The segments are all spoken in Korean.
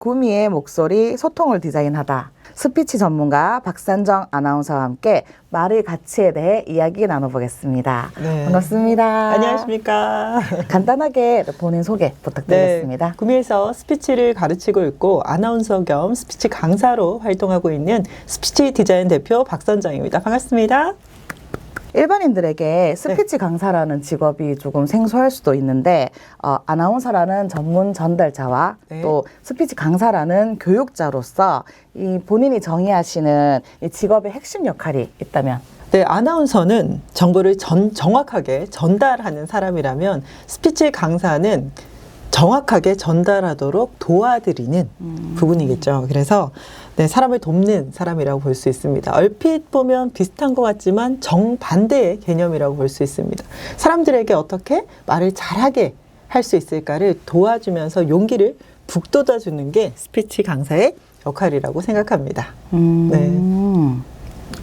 구미의 목소리 소통을 디자인하다. 스피치 전문가 박산정 아나운서와 함께 말의 가치에 대해 이야기 나눠보겠습니다. 네. 반갑습니다. 안녕하십니까. 간단하게 본인 소개 부탁드리겠습니다. 네, 구미에서 스피치를 가르치고 있고 아나운서 겸 스피치 강사로 활동하고 있는 스피치 디자인 대표 박선정입니다. 반갑습니다. 일반인들에게 스피치 강사라는 직업이 조금 생소할 수도 있는데 아나운서라는 전문 전달자와 네. 또 스피치 강사라는 교육자로서 이 본인이 정의하시는 이 직업의 핵심 역할이 있다면? 네, 아나운서는 정보를 정확하게 전달하는 사람이라면 스피치 강사는 정확하게 전달하도록 도와드리는 부분이겠죠. 그래서 네, 사람을 돕는 사람이라고 볼 수 있습니다. 얼핏 보면 비슷한 것 같지만 정반대의 개념이라고 볼 수 있습니다. 사람들에게 어떻게 말을 잘하게 할 수 있을까를 도와주면서 용기를 북돋아주는 게 스피치 강사의 역할이라고 생각합니다. 네.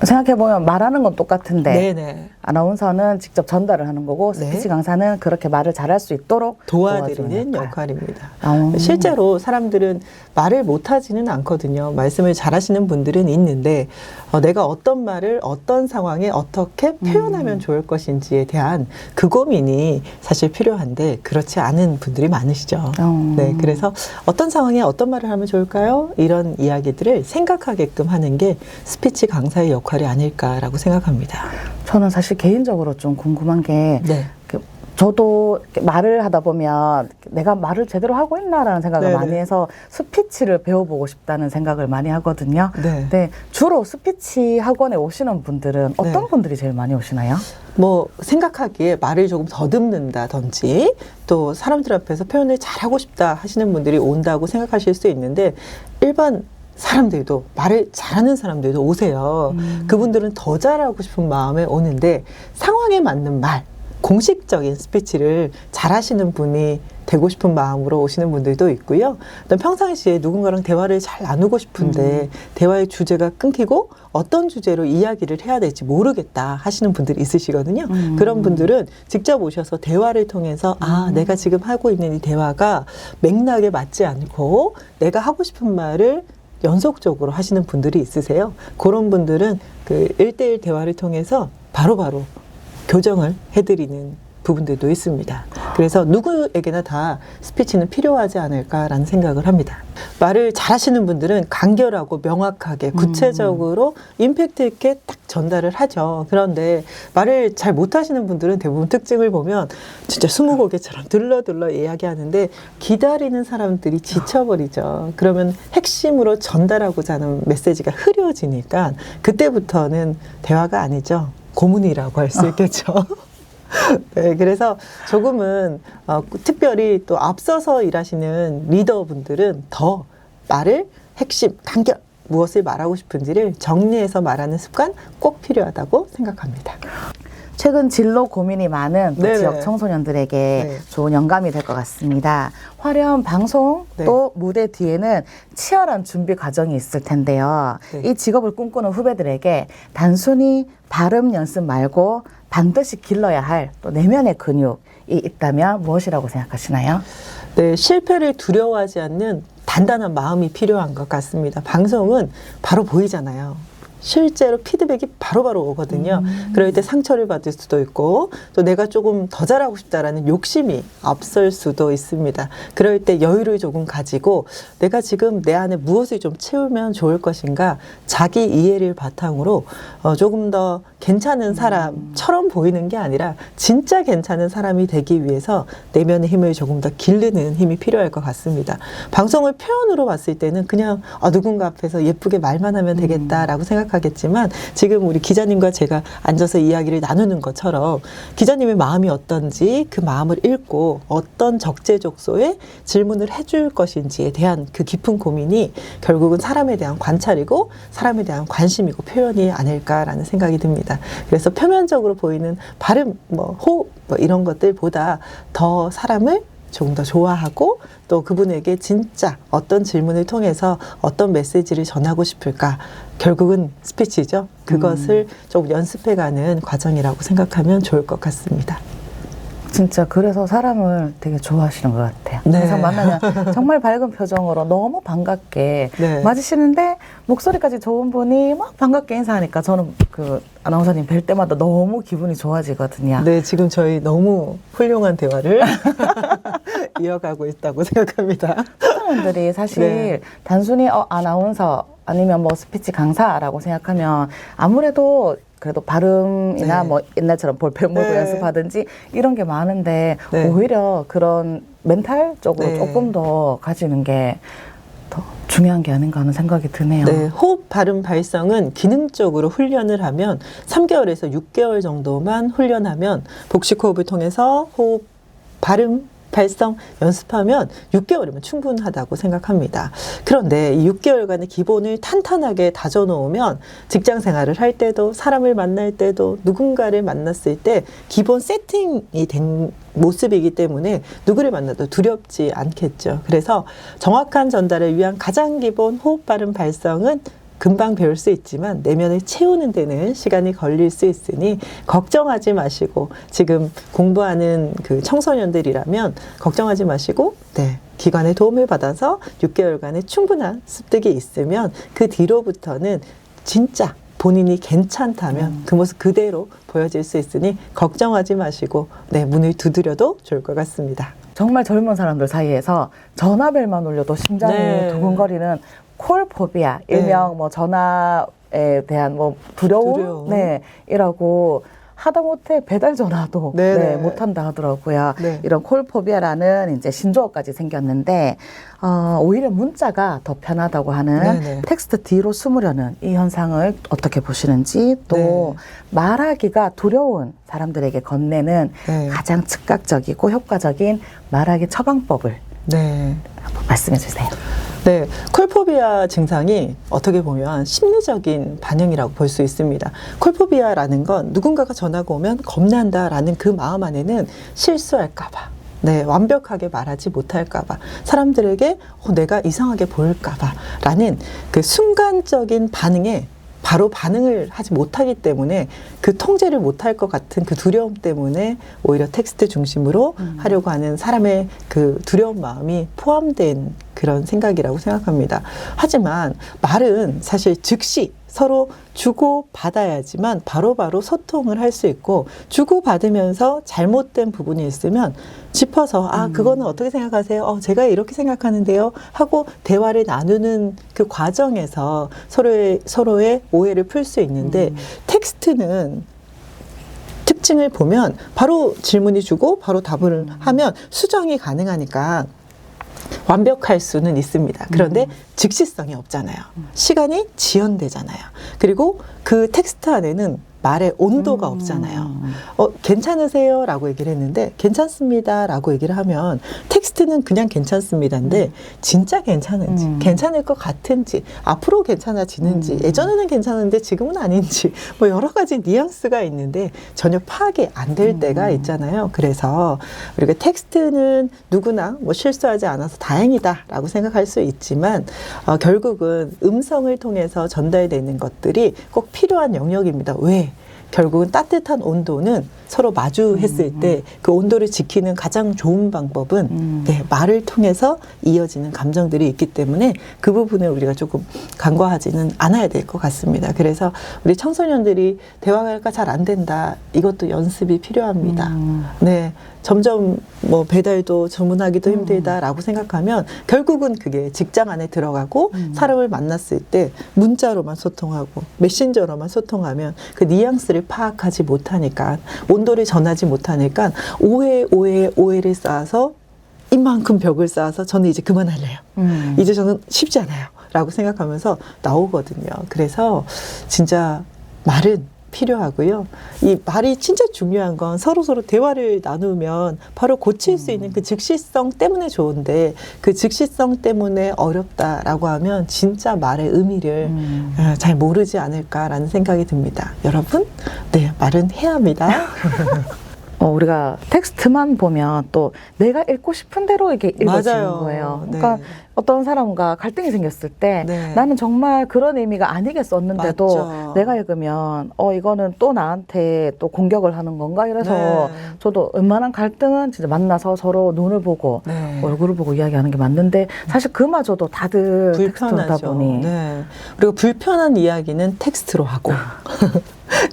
생각해보면 말하는 건 똑같은데 네네. 아나운서는 직접 전달을 하는 거고 스피치 네. 강사는 그렇게 말을 잘할 수 있도록 도와드리는 역할. 역할입니다. 실제로 실제로 사람들은 말을 못하지는 않거든요. 말씀을 잘하시는 분들은 있는데 내가 어떤 말을 어떤 상황에 어떻게 표현하면 좋을 것인지에 대한 그 고민이 사실 필요한데 그렇지 않은 분들이 많으시죠. 네, 그래서 어떤 상황에 어떤 말을 하면 좋을까요? 이런 이야기들을 생각하게끔 하는 게 스피치 강사의 역할이 아닐까라고 생각합니다. 저는 사실 개인적으로 좀 궁금한 게 네. 저도 이렇게 말을 하다 보면 내가 말을 제대로 하고 있나라는 생각을 네네. 많이 해서 스피치를 배워보고 싶다는 생각을 많이 하거든요. 네. 네, 주로 스피치 학원에 오시는 분들은 어떤 네. 분들이 제일 많이 오시나요? 뭐 생각하기에 말을 조금 더듬는다든지 또 사람들 앞에서 표현을 잘하고 싶다 하시는 분들이 온다고 생각하실 수 있는데 일반 사람들도 말을 잘하는 사람들도 오세요. 그분들은 더 잘하고 싶은 마음에 오는데 상황에 맞는 말, 공식적인 스피치를 잘하시는 분이 되고 싶은 마음으로 오시는 분들도 있고요. 또 평상시에 누군가랑 대화를 잘 나누고 싶은데 대화의 주제가 끊기고 어떤 주제로 이야기를 해야 될지 모르겠다 하시는 분들이 있으시거든요. 그런 분들은 직접 오셔서 대화를 통해서 내가 지금 하고 있는 이 대화가 맥락에 맞지 않고 내가 하고 싶은 말을 연속적으로 하시는 분들이 있으세요. 그런 분들은 그 1대1 대화를 통해서 바로바로 교정을 해드리는 부분들도 있습니다. 그래서 누구에게나 다 스피치는 필요하지 않을까라는 생각을 합니다. 말을 잘하시는 분들은 간결하고 명확하게 구체적으로 임팩트 있게 딱 전달을 하죠. 그런데 말을 잘 못하시는 분들은 대부분 특징을 보면 진짜 스무고개처럼 들러들러 이야기하는데 기다리는 사람들이 지쳐버리죠. 그러면 핵심으로 전달하고자 하는 메시지가 흐려지니까 그때부터는 대화가 아니죠. 고문이라고 할 수 있겠죠. 네, 그래서 조금은 특별히 또 앞서서 일하시는 리더분들은 더 말을 핵심, 간결, 무엇을 말하고 싶은지를 정리해서 말하는 습관 꼭 필요하다고 생각합니다. 최근 진로 고민이 많은 또 네네. 지역 청소년들에게 네. 좋은 영감이 될 것 같습니다. 화려한 방송 네. 또 무대 뒤에는 치열한 준비 과정이 있을 텐데요. 네. 이 직업을 꿈꾸는 후배들에게 단순히 발음 연습 말고 반드시 길러야 할 또 내면의 근육이 있다면 무엇이라고 생각하시나요? 네, 실패를 두려워하지 않는 단단한 마음이 필요한 것 같습니다. 방송은 바로 보이잖아요. 실제로 피드백이 바로바로 오거든요. 그럴 때 상처를 받을 수도 있고 또 내가 조금 더 잘하고 싶다라는 욕심이 앞설 수도 있습니다. 그럴 때 여유를 조금 가지고 내가 지금 내 안에 무엇을 좀 채우면 좋을 것인가 자기 이해를 바탕으로 조금 더 괜찮은 사람처럼 보이는 게 아니라 진짜 괜찮은 사람이 되기 위해서 내면의 힘을 조금 더 기르는 힘이 필요할 것 같습니다. 방송을 표현으로 봤을 때는 그냥 누군가 앞에서 예쁘게 말만 하면 되겠다라고 생각하겠지만 지금 우리 기자님과 제가 앉아서 이야기를 나누는 것처럼 기자님의 마음이 어떤지 그 마음을 읽고 어떤 적재적소에 질문을 해줄 것인지에 대한 그 깊은 고민이 결국은 사람에 대한 관찰이고 사람에 대한 관심이고 표현이 아닐까라는 생각이 듭니다. 그래서 표면적으로 보이는 발음, 호흡 이런 것들보다 더 사람을 조금 더 좋아하고 또 그분에게 진짜 어떤 질문을 통해서 어떤 메시지를 전하고 싶을까 결국은 스피치죠. 그것을 좀 연습해가는 과정이라고 생각하면 좋을 것 같습니다. 진짜 그래서 사람을 되게 좋아하시는 것 같아요. 네. 항상 만나면 정말 밝은 표정으로 너무 반갑게 네. 맞으시는데 목소리까지 좋은 분이 막 반갑게 인사하니까 저는 그 아나운서님 뵐 때마다 너무 기분이 좋아지거든요. 네, 지금 저희 너무 훌륭한 대화를 이어가고 있다고 생각합니다. 사람들이 사실 네. 단순히 아나운서 아니면 뭐 스피치 강사라고 생각하면 아무래도 그래도 발음이나 네. 뭐 옛날처럼 볼펜 물고 네. 연습하든지 이런 게 많은데 네. 오히려 그런 멘탈 쪽으로 네. 조금 더 가지는 게 더 중요한 게 아닌가 하는 생각이 드네요. 네, 호흡 발음 발성은 기능적으로 훈련을 하면 3개월에서 6개월 정도만 훈련하면 복식 호흡을 통해서 호흡 발음 발성 연습하면 6개월이면 충분하다고 생각합니다. 그런데 이 6개월간의 기본을 탄탄하게 다져놓으면 직장 생활을 할 때도 사람을 만날 때도 누군가를 만났을 때 기본 세팅이 된 모습이기 때문에 누구를 만나도 두렵지 않겠죠. 그래서 정확한 전달을 위한 가장 기본 호흡 발음 발성은 금방 배울 수 있지만 내면을 채우는 데는 시간이 걸릴 수 있으니 걱정하지 마시고 지금 공부하는 그 청소년들이라면 걱정하지 마시고 기관의 도움을 받아서 6개월간의 충분한 습득이 있으면 그 뒤로부터는 진짜 본인이 괜찮다면 그 모습 그대로 보여질 수 있으니 걱정하지 마시고 문을 두드려도 좋을 것 같습니다. 정말 젊은 사람들 사이에서 전화벨만 울려도 심장이 네. 두근거리는 콜포비아, 일명 뭐 전화에 대한 뭐 두려움. 이라고 하다못해 배달 전화도 못한다 하더라고요. 네. 이런 콜포비아라는 이제 신조어까지 생겼는데 오히려 문자가 더 편하다고 하는 텍스트 뒤로 숨으려는 이 현상을 어떻게 보시는지 또 말하기가 두려운 사람들에게 건네는 가장 즉각적이고 효과적인 말하기 처방법을 한번 말씀해 주세요. 네, 콜포비아 증상이 어떻게 보면 심리적인 반응이라고 볼 수 있습니다. 콜포비아라는 건 누군가가 전화가 오면 겁난다라는 그 마음 안에는 실수할까봐, 완벽하게 말하지 못할까봐, 사람들에게 내가 이상하게 보일까봐라는 그 순간적인 반응에 바로 반응을 하지 못하기 때문에 그 통제를 못할 것 같은 그 두려움 때문에 오히려 텍스트 중심으로 하려고 하는 사람의 그 두려운 마음이 포함된 그런 생각이라고 생각합니다. 하지만 말은 사실 즉시 서로 주고받아야지만 바로바로 소통을 할 수 있고 주고받으면서 잘못된 부분이 있으면 짚어서 그거는 어떻게 생각하세요? 제가 이렇게 생각하는데요 하고 대화를 나누는 그 과정에서 서로의 오해를 풀 수 있는데 텍스트는 특징을 보면 바로 질문이 주고 바로 답을 하면 수정이 가능하니까 완벽할 수는 있습니다. 그런데 즉시성이 없잖아요. 시간이 지연되잖아요. 그리고 그 텍스트 안에는 말의 온도가 없잖아요. 괜찮으세요? 라고 얘기를 했는데 괜찮습니다. 라고 얘기를 하면 텍스트는 그냥 괜찮습니다인데 진짜 괜찮은지 괜찮을 것 같은지 앞으로 괜찮아지는지 예전에는 괜찮은데 지금은 아닌지 뭐 여러 가지 뉘앙스가 있는데 전혀 파악이 안 될 때가 있잖아요. 그래서 우리가 텍스트는 누구나 뭐 실수하지 않아서 다행이다 라고 생각할 수 있지만 결국은 음성을 통해서 전달되는 것들이 꼭 필요한 영역입니다. 왜? 결국은 따뜻한 온도는 서로 마주했을 때 그 온도를 지키는 가장 좋은 방법은 말을 통해서 이어지는 감정들이 있기 때문에 그 부분을 우리가 조금 간과하지는 않아야 될 것 같습니다. 그래서 우리 청소년들이 대화가 잘 안 된다. 이것도 연습이 필요합니다. 점점 뭐 배달도 주문하기도 힘들다라고 생각하면 결국은 그게 직장 안에 들어가고 사람을 만났을 때 문자로만 소통하고 메신저로만 소통하면 그 뉘앙스를 파악하지 못하니까 온도를 전하지 못하니까 오해를 쌓아서 이만큼 벽을 쌓아서 저는 이제 그만할래요. 이제 저는 쉽지 않아요. 라고 생각하면서 나오거든요. 그래서 진짜 말은 필요하고요. 이 말이 진짜 중요한 건 서로서로 대화를 나누면 바로 고칠 수 있는 그 즉시성 때문에 좋은데 그 즉시성 때문에 어렵다라고 하면 진짜 말의 의미를 잘 모르지 않을까라는 생각이 듭니다. 여러분, 말은 해야 합니다. 우리가 텍스트만 보면 또 내가 읽고 싶은 대로 이게 읽어지는 맞아요. 거예요. 네. 그러니까 어떤 사람과 갈등이 생겼을 때 네. 나는 정말 그런 의미가 아니게 썼는데도 맞죠. 내가 읽으면 이거는 또 나한테 또 공격을 하는 건가 이래서 네. 저도 웬만한 갈등은 진짜 만나서 서로 눈을 보고 네. 얼굴을 보고 이야기하는 게 맞는데 사실 그마저도 다들 텍스트로 하다 불편하죠. 보니 네. 그리고 불편한 이야기는 텍스트로 하고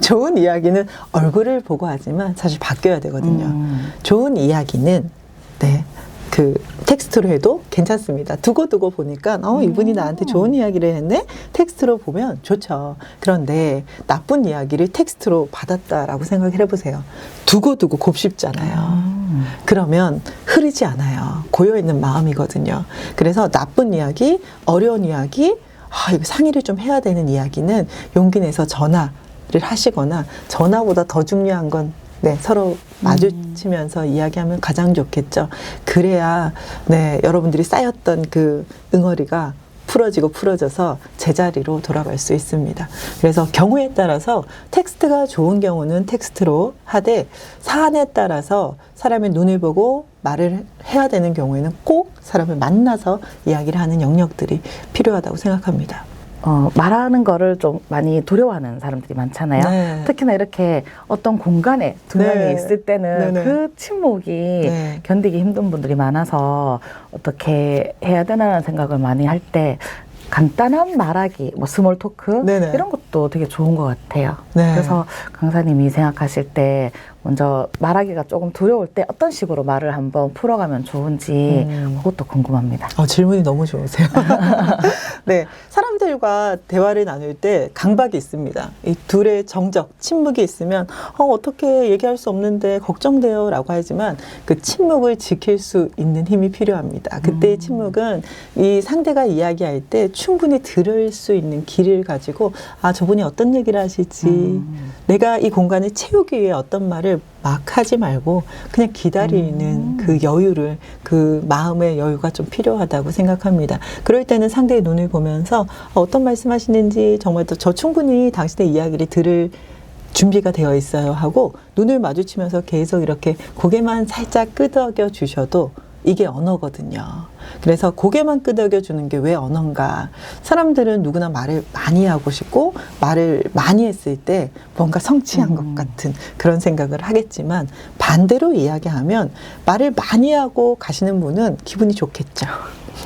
좋은 이야기는 얼굴을 보고 하지만 사실 바뀌어야 되거든요. 좋은 이야기는 그 텍스트로 해도 괜찮습니다. 두고두고 보니까 이분이 나한테 좋은 이야기를 했네. 텍스트로 보면 좋죠. 그런데 나쁜 이야기를 텍스트로 받았다라고 생각을 해보세요. 두고두고 곱씹잖아요. 그러면 흐르지 않아요. 고여있는 마음이거든요. 그래서 나쁜 이야기, 어려운 이야기, 이거 상의를 좀 해야 되는 이야기는 용기 내서 전화를 하시거나 전화보다 더 중요한 건 서로 마주치면서 이야기하면 가장 좋겠죠. 그래야 여러분들이 쌓였던 그 응어리가 풀어져서 제자리로 돌아갈 수 있습니다. 그래서 경우에 따라서 텍스트가 좋은 경우는 텍스트로 하되 사안에 따라서 사람의 눈을 보고 말을 해야 되는 경우에는 꼭 사람을 만나서 이야기를 하는 영역들이 필요하다고 생각합니다. 말하는 거를 좀 많이 두려워하는 사람들이 많잖아요. 네. 특히나 이렇게 어떤 공간에 두 명이 있을 때는 네네. 그 침묵이 견디기 힘든 분들이 많아서 어떻게 해야 되나라는 생각을 많이 할 때 간단한 말하기, 스몰 토크 네네. 이런 것도 되게 좋은 것 같아요. 네. 그래서 강사님이 생각하실 때 먼저 말하기가 조금 두려울 때 어떤 식으로 말을 한번 풀어가면 좋은지 그것도 궁금합니다. 질문이 너무 좋으세요. 네, 사람들과 대화를 나눌 때 강박이 있습니다. 이 둘의 정적, 침묵이 있으면 어떻게 얘기할 수 없는데 걱정돼요 라고 하지만 그 침묵을 지킬 수 있는 힘이 필요합니다. 그때의 침묵은 이 상대가 이야기할 때 충분히 들을 수 있는 길을 가지고 저분이 어떤 얘기를 하실지 내가 이 공간을 채우기 위해 어떤 말을 막 하지 말고 그냥 기다리는 그 여유를, 그 마음의 여유가 좀 필요하다고 생각합니다. 그럴 때는 상대의 눈을 보면서 어떤 말씀하시는지 정말 저 충분히 당신의 이야기를 들을 준비가 되어 있어요 하고 눈을 마주치면서 계속 이렇게 고개만 살짝 끄덕여 주셔도 이게 언어거든요. 그래서 고개만 끄덕여 주는 게 왜 언어인가? 사람들은 누구나 말을 많이 하고 싶고 말을 많이 했을 때 뭔가 성취한 것 같은 그런 생각을 하겠지만 반대로 이야기하면 말을 많이 하고 가시는 분은 기분이 좋겠죠.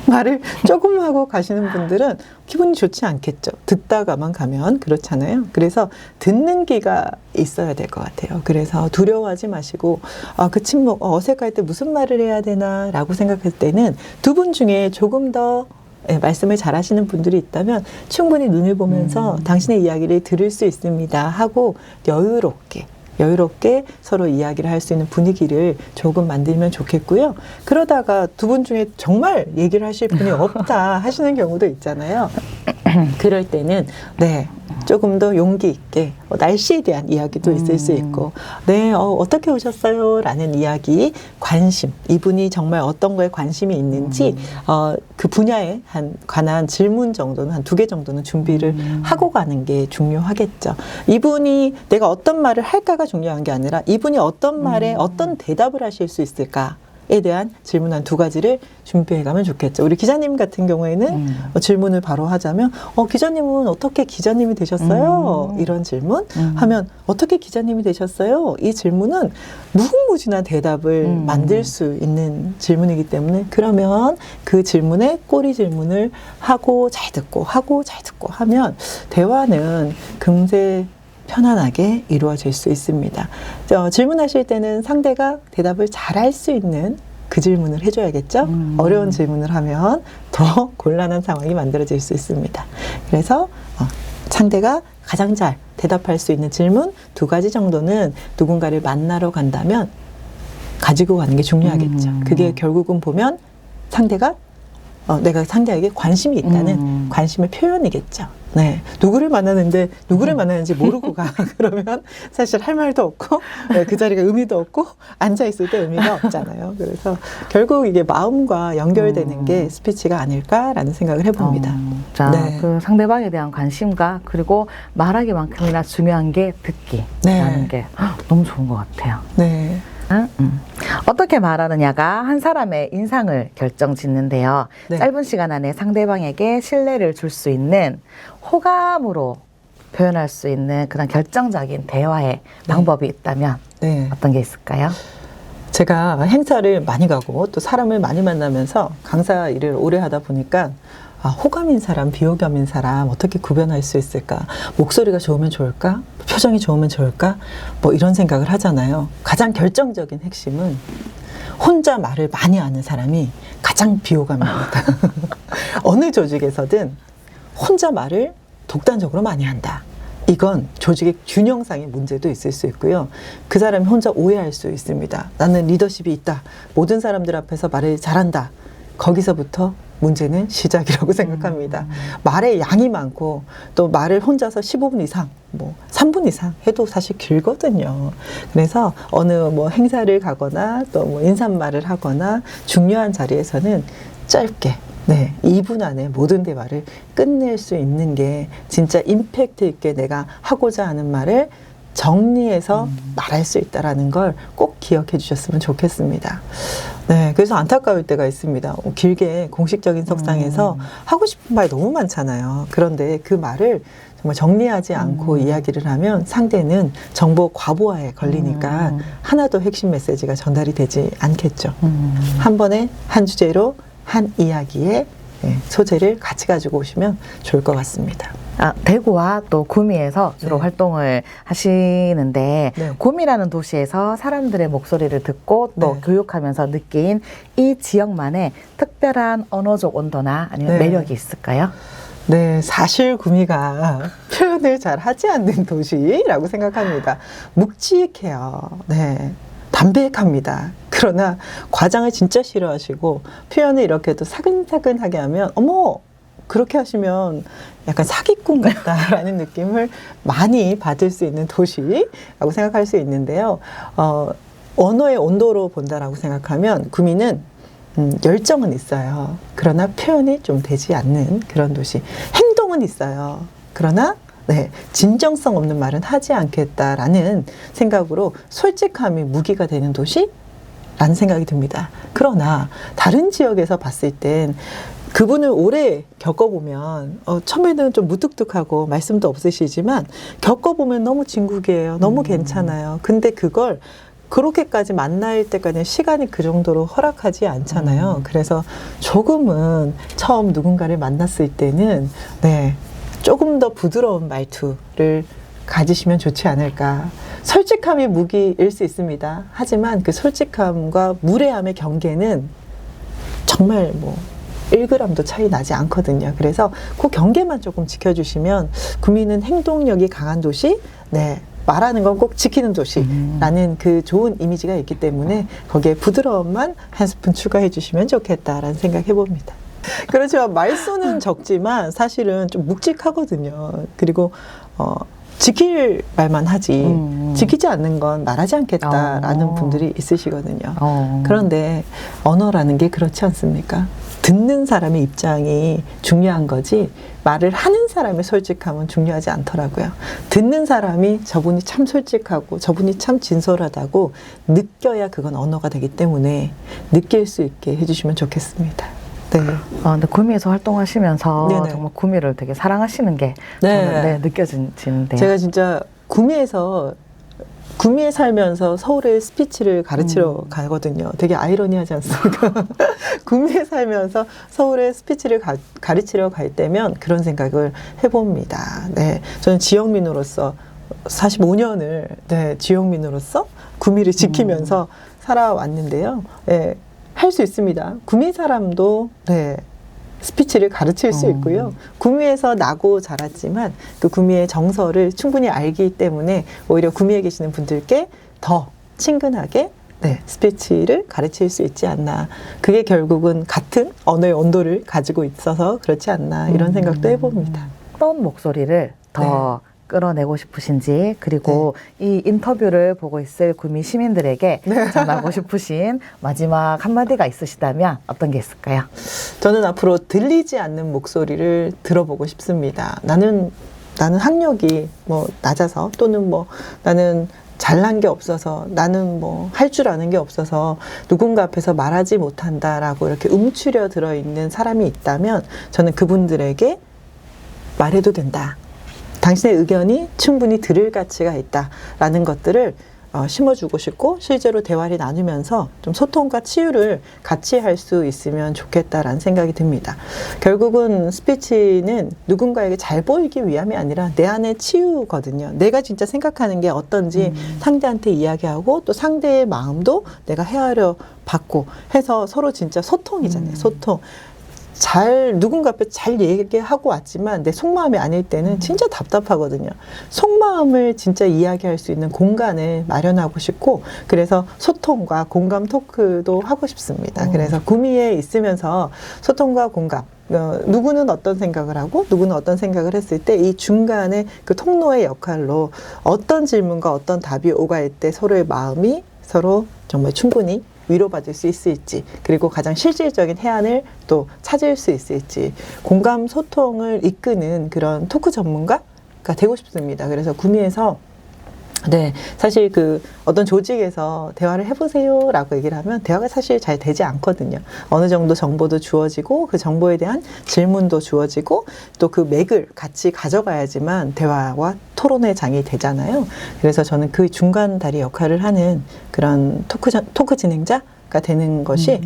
말을 조금 하고 가시는 분들은 기분이 좋지 않겠죠. 듣다가만 가면 그렇잖아요. 그래서 듣는 귀가 있어야 될 것 같아요. 그래서 두려워하지 마시고 그 침묵 어색할 때 무슨 말을 해야 되나 라고 생각할 때는 두 분 중에 조금 더 말씀을 잘 하시는 분들이 있다면 충분히 눈을 보면서 당신의 이야기를 들을 수 있습니다 하고 여유롭게 서로 이야기를 할 수 있는 분위기를 조금 만들면 좋겠고요. 그러다가 두 분 중에 정말 얘기를 하실 분이 없다 하시는 경우도 있잖아요. 그럴 때는 조금 더 용기 있게 날씨에 대한 이야기도 있을 수 있고 어떻게 오셨어요? 라는 이야기, 관심, 이분이 정말 어떤 거에 관심이 있는지 그 분야에 관한 질문 정도는 한 2개 정도는 준비를 하고 가는 게 중요하겠죠. 이분이 내가 어떤 말을 할까가 중요한 게 아니라 이분이 어떤 말에 어떤 대답을 하실 수 있을까 에 대한 질문 한 2가지를 준비해 가면 좋겠죠. 우리 기자님 같은 경우에는 질문을 바로 하자면 기자님은 어떻게 기자님이 되셨어요? 이런 질문 하면 어떻게 기자님이 되셨어요? 이 질문은 무궁무진한 대답을 만들 수 있는 질문이기 때문에 그러면 그 질문에 꼬리 질문을 하고 잘 듣고 하면 대화는 금세 편안하게 이루어질 수 있습니다. 질문하실 때는 상대가 대답을 잘할 수 있는 그 질문을 해줘야겠죠. 어려운 질문을 하면 더 곤란한 상황이 만들어질 수 있습니다. 그래서 상대가 가장 잘 대답할 수 있는 질문 2가지 정도는 누군가를 만나러 간다면 가지고 가는 게 중요하겠죠. 그게 결국은 보면 상대가 내가 상대에게 관심이 있다는 관심의 표현이겠죠. 네. 누구를 만나는지 모르고 가. 그러면 사실 할 말도 없고, 네, 그 자리가 의미도 없고, 앉아있을 때 의미가 없잖아요. 그래서 결국 이게 마음과 연결되는 게 스피치가 아닐까라는 생각을 해봅니다. 자, 네. 그 상대방에 대한 관심과 그리고 말하기만큼이나 중요한 게 듣기라는 게 너무 좋은 것 같아요. 네. 어떻게 말하느냐가 한 사람의 인상을 결정짓는데요. 네. 짧은 시간 안에 상대방에게 신뢰를 줄 수 있는 호감으로 표현할 수 있는 그런 결정적인 대화의 방법이 있다면 어떤 게 있을까요? 제가 행사를 많이 가고 또 사람을 많이 만나면서 강사 일을 오래 하다 보니까 호감인 사람, 비호감인 사람 어떻게 구별할 수 있을까? 목소리가 좋으면 좋을까? 표정이 좋으면 좋을까? 뭐 이런 생각을 하잖아요. 가장 결정적인 핵심은 혼자 말을 많이 하는 사람이 가장 비호감입니다. 어느 조직에서든 혼자 말을 독단적으로 많이 한다. 이건 조직의 균형상의 문제도 있을 수 있고요. 그 사람이 혼자 오해할 수 있습니다. 나는 리더십이 있다. 모든 사람들 앞에서 말을 잘한다. 거기서부터 문제는 시작이라고 생각합니다. 말의 양이 많고 또 말을 혼자서 15분 이상, 3분 이상 해도 사실 길거든요. 그래서 어느 행사를 가거나 또 인사말을 하거나 중요한 자리에서는 짧게 2분 안에 모든 대화를 끝낼 수 있는 게 진짜 임팩트 있게 내가 하고자 하는 말을 정리해서 말할 수 있다는 걸 꼭 기억해 주셨으면 좋겠습니다. 네, 그래서 안타까울 때가 있습니다. 길게 공식적인 석상에서 하고 싶은 말 너무 많잖아요. 그런데 그 말을 정말 정리하지 않고 이야기를 하면 상대는 정보 과부하에 걸리니까 하나도 핵심 메시지가 전달이 되지 않겠죠. 한 번에 한 주제로 한 이야기의 소재를 같이 가지고 오시면 좋을 것 같습니다. 대구와 또 구미에서 주로 활동을 하시는데 구미라는 도시에서 사람들의 목소리를 듣고 또 교육하면서 느낀 이 지역만의 특별한 언어적 온도나 아니면 매력이 있을까요? 네, 사실 구미가 표현을 잘 하지 않는 도시라고 생각합니다. 묵직해요. 네. 담백합니다. 그러나 과장을 진짜 싫어하시고 표현을 이렇게 또 사근사근하게 하면 어머 그렇게 하시면 약간 사기꾼 같다라는 느낌을 많이 받을 수 있는 도시라고 생각할 수 있는데요. 언어의 온도로 본다라고 생각하면 구미는 열정은 있어요. 그러나 표현이 좀 되지 않는 그런 도시. 행동은 있어요. 그러나 진정성 없는 말은 하지 않겠다라는 생각으로 솔직함이 무기가 되는 도시라는 생각이 듭니다. 그러나 다른 지역에서 봤을 땐 그분을 오래 겪어보면 처음에는 좀 무뚝뚝하고 말씀도 없으시지만 겪어보면 너무 진국이에요. 너무 괜찮아요. 근데 그걸 그렇게까지 만날 때까지는 시간이 그 정도로 허락하지 않잖아요. 그래서 조금은 처음 누군가를 만났을 때는 조금 더 부드러운 말투를 가지시면 좋지 않을까. 솔직함이 무기일 수 있습니다. 하지만 그 솔직함과 무례함의 경계는 정말 1g도 차이 나지 않거든요. 그래서 그 경계만 조금 지켜주시면 구미는 행동력이 강한 도시, 말하는 건 꼭 지키는 도시라는 그 좋은 이미지가 있기 때문에 거기에 부드러움만 한 스푼 추가해 주시면 좋겠다라는 생각 해봅니다. 그렇지만 말수는 적지만 사실은 좀 묵직하거든요. 그리고 지킬 말만 하지 지키지 않는 건 말하지 않겠다라는 분들이 있으시거든요. 그런데 언어라는 게 그렇지 않습니까? 듣는 사람의 입장이 중요한 거지 말을 하는 사람의 솔직함은 중요하지 않더라고요. 듣는 사람이 저분이 참 솔직하고 저분이 참 진솔하다고 느껴야 그건 언어가 되기 때문에 느낄 수 있게 해주시면 좋겠습니다. 네. 근데 구미에서 활동하시면서 정말 구미를 되게 사랑하시는 게 저는 느껴지는데요. 제가 진짜 구미에 살면서 서울에 스피치를 가르치러 가거든요. 되게 아이러니하지 않습니까? 구미에 살면서 서울에 스피치를 가르치러 갈 때면 그런 생각을 해봅니다. 저는 지역민으로서 45년을 지역민으로서 구미를 지키면서 살아왔는데요. 할 수 있습니다. 구미 사람도 스피치를 가르칠 수 있고요. 구미에서 나고 자랐지만 그 구미의 정서를 충분히 알기 때문에 오히려 구미에 계시는 분들께 더 친근하게 네, 스피치를 가르칠 수 있지 않나. 그게 결국은 같은 언어의 온도를 가지고 있어서 그렇지 않나 이런 생각도 해봅니다. 어떤 목소리를 더 끌어내고 싶으신지, 그리고 이 인터뷰를 보고 있을 구미 시민들에게 전하고 싶으신 마지막 한마디가 있으시다면 어떤 게 있을까요? 저는 앞으로 들리지 않는 목소리를 들어보고 싶습니다. 나는 학력이 뭐 낮아서, 또는 뭐 나는 잘난 게 없어서, 나는 뭐 할 줄 아는 게 없어서 누군가 앞에서 말하지 못한다라고 이렇게 움츠려 들어있는 사람이 있다면 저는 그분들에게 말해도 된다. 당신의 의견이 충분히 들을 가치가 있다라는 것들을 심어주고 싶고, 실제로 대화를 나누면서 좀 소통과 치유를 같이 할 수 있으면 좋겠다라는 생각이 듭니다. 결국은 스피치는 누군가에게 잘 보이기 위함이 아니라 내 안의 치유거든요. 내가 진짜 생각하는 게 어떤지 상대한테 이야기하고, 또 상대의 마음도 내가 헤아려 받고 해서 서로 진짜 소통이잖아요. 소통. 누군가 앞에 잘 얘기하고 왔지만 내 속마음이 아닐 때는 진짜 답답하거든요. 속마음을 진짜 이야기할 수 있는 공간을 마련하고 싶고, 그래서 소통과 공감 토크도 하고 싶습니다. 그래서 구미에 있으면서 소통과 공감, 누구는 어떤 생각을 하고 누구는 어떤 생각을 했을 때 이 중간에 그 통로의 역할로 어떤 질문과 어떤 답이 오갈 때 서로의 마음이 서로 정말 충분히 위로받을 수 있을지, 그리고 가장 실질적인 해안을 또 찾을 수 있을지, 공감 소통을 이끄는 그런 토크 전문가가 되고 싶습니다. 그래서 구미에서 사실 그 어떤 조직에서 대화를 해보세요라고 얘기를 하면 대화가 사실 잘 되지 않거든요. 어느 정도 정보도 주어지고, 그 정보에 대한 질문도 주어지고, 또 그 맥을 같이 가져가야지만 대화와 토론의 장이 되잖아요. 그래서 저는 그 중간 다리 역할을 하는 그런 토크 진행자가 되는 것이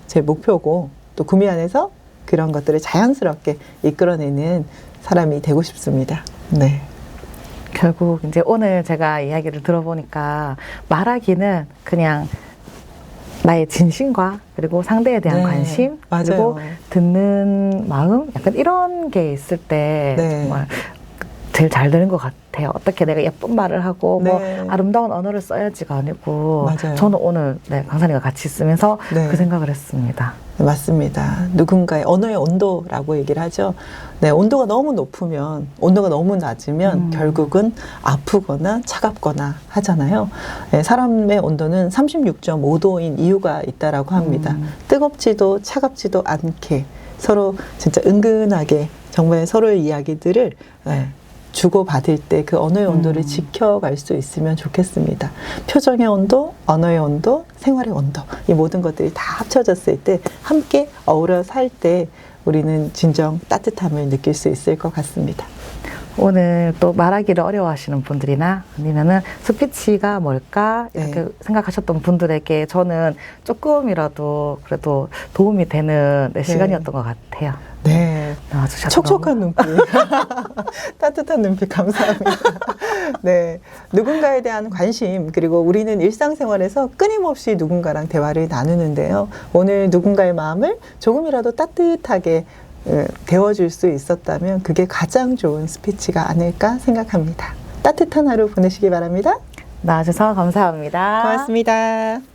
제 목표고, 또 구미 안에서 그런 것들을 자연스럽게 이끌어내는 사람이 되고 싶습니다. 네. 결국 이제 오늘 제가 이야기를 들어보니까 말하기는 그냥 나의 진심과, 그리고 상대에 대한 관심, 맞아요. 그리고 듣는 마음, 약간 이런 게 있을 때 정말 제일 잘 되는 것 같아요. 어떻게 내가 예쁜 말을 하고 뭐 아름다운 언어를 써야지가 아니고, 맞아요. 저는 오늘 강사님과 같이 있으면서 그 생각을 했습니다. 맞습니다. 누군가의 언어의 온도라고 얘기를 하죠. 온도가 너무 높으면, 온도가 너무 낮으면 결국은 아프거나 차갑거나 하잖아요. 사람의 온도는 36.5도인 이유가 있다라고 합니다. 뜨겁지도 차갑지도 않게 서로 진짜 은근하게 정말 서로의 이야기들을 주고받을 때 그 언어의 온도를 지켜갈 수 있으면 좋겠습니다. 표정의 온도, 언어의 온도, 생활의 온도, 이 모든 것들이 다 합쳐졌을 때, 함께 어우러 살 때 우리는 진정 따뜻함을 느낄 수 있을 것 같습니다. 오늘 또 말하기를 어려워하시는 분들이나 아니면은 스피치가 뭘까 이렇게 생각하셨던 분들에게 저는 조금이라도 그래도 도움이 되는 시간이었던 것 같아요. 네. 나와주셔서 촉촉한 눈빛, 따뜻한 눈빛 감사합니다. 누군가에 대한 관심, 그리고 우리는 일상생활에서 끊임없이 누군가랑 대화를 나누는데요. 오늘 누군가의 마음을 조금이라도 따뜻하게 데워줄 수 있었다면 그게 가장 좋은 스피치가 아닐까 생각합니다. 따뜻한 하루 보내시기 바랍니다. 나와주셔서 감사합니다. 고맙습니다.